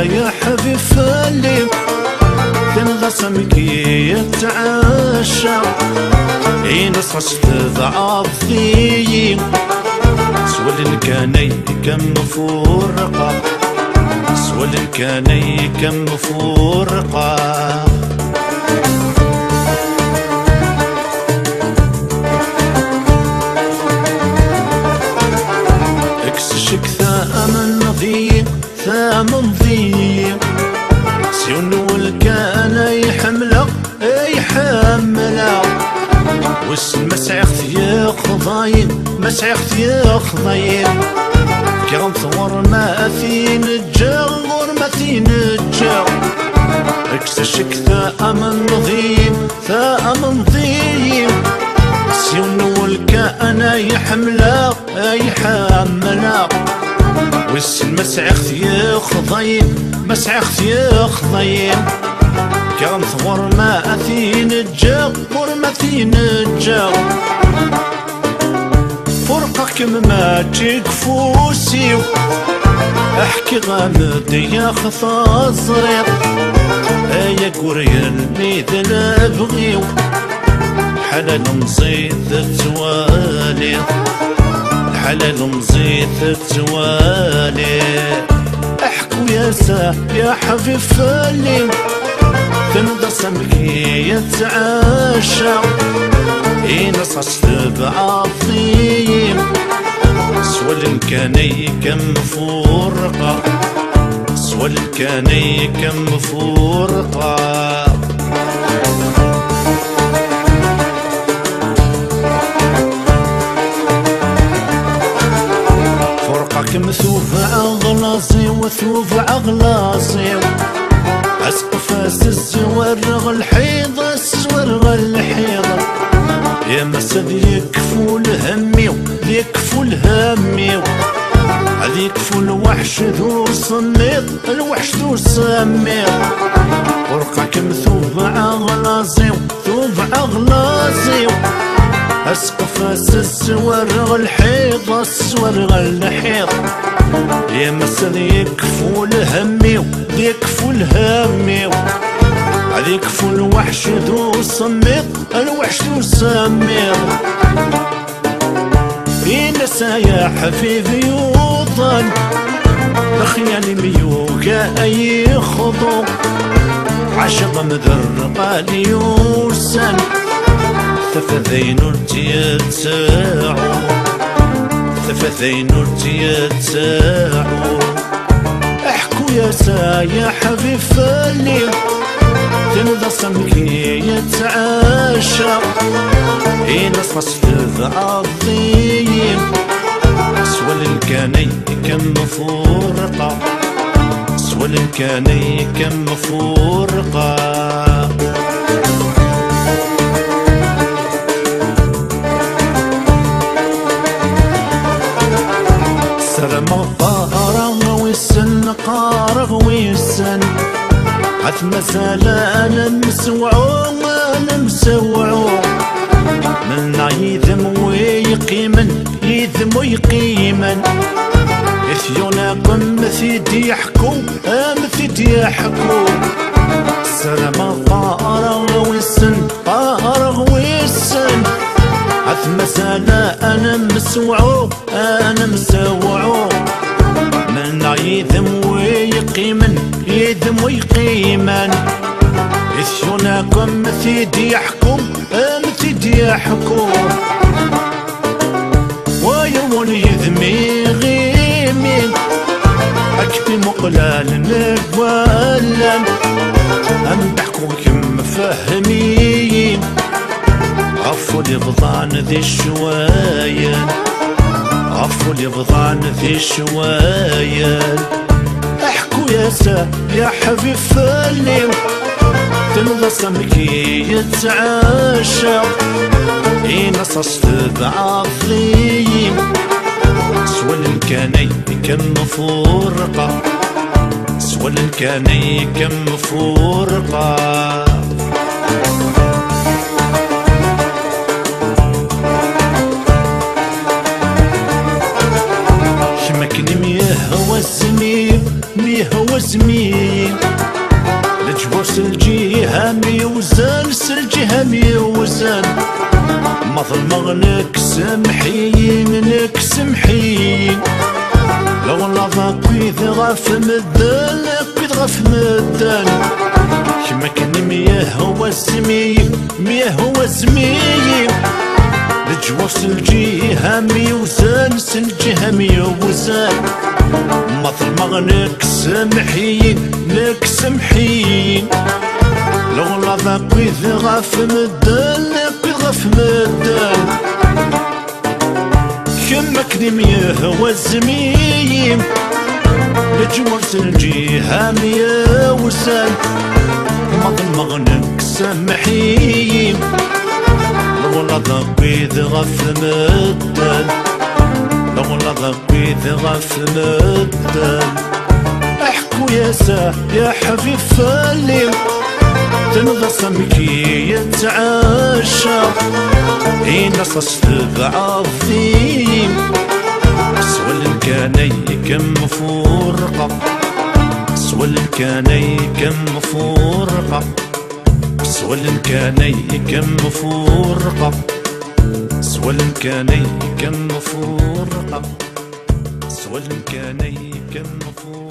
يا حبيب فالي تنغصم كي يتعاشى ينصص تضعف فيي سول كاني كم فرقة سول كاني كم فرقة اكسشك ثامن نظيم ثامن ضيم سيون والكان يحمله يحمله والمسعخ يخضاين مسعخ يخضاين كرم ثور ما في نجور ما في نجور اكسشك ثامن نظيم ثامن ضيم سيون والكان يحمله يحمله والمسعخ يخضين مسعخ يخضين كرم ثور ما في نجور ما في نجور فرقك ما تكفوسي احكي غامض يا خطا الزريط يا كوريان ميدن ابغيو حلال مزيد توالي حلال مزيد توالي احكوا يا سا يا حبيب فالي تنقسم كي يتعاشى ينصص بعظيم سول كاني كم فرقة سول كاني كم فرقة فرقك مثوب أغلاصي وثوب أغلاصي أسقف الزورغ الحيض الزورغ الحيض يا مسد يكفو الهمي يكفو الهمي هذي يكفو الوحش ذو صميط الوحش ذو صميط فرقك مثوب أغلاصي ثوب أغلاصي أسقف الزورغ الحيض الزورغ الحيض يا مسد يكفو الهمي يكفو الهمي هذي يكفو الوحش ذو صميط الوحش ذو صميط ينسى يا حبيبي يوطن الخيال ميوكا اي خضو عشق مذرقا ليوسن ثفذين ارتيتاعو ثفذين ارتيتاعو احكوا يا سا يا حبيب فالي تنغصم كي يتعاشى ينصص تضعضيم سول كاني كم فرقة سول كاني كم فرقة سلام قارغ ويسن قارغ ويسن عث مسالا نمسوعو نمسوعو من يذم ويقيمن يذم ويقيمن إثيونا قم مثيد يحكو مثيد يحكو سلام ويقيمان إثيوناكم مثيدي يحكم مثيدي يحكم ويوم يذمي غيمين أكفي مقلال نقوالا أم تحكم كم فهمين عفو الإبضان ذي الشوايا عفو الإبضان ذي الشوايا احكوا يا سا يا حبيب فليم تنظى سمكي يتعاشق ينصص بعظيم سوى الكاني كم فرقة سوى الكاني كم فرقة شمكني ميهوى الزميل ميهوى زميل لجبوس الجهة ميوزن سلجهة ميوزن مظلمغ نكسمحين نكسمحين لو لظى قيد غف مدن قيد غف مدن كما كان ميهوى الزميل ميهوى زميل لجوس الجهة ميوزن سلجهة ميوزن مظلمغ نكسمحين نكسمحين لو لظى قيد غف مدن قيد غف مدن كما كدم يهوى الزميم لجوس الجهة ميوزن مظلمغ نكسمحين لو لظى قيد غف مدن لو لظى قيد غف مدن احكوا يا سا يا حبيب فليم تنظى سمكي يتعاشق ينصص بعظيم سوى الكاني كم فرقة سوى الكاني كم فرقة سوى الكاني كم فرقة سوى الكاني كم فرقة سوى الكاني كم فرقة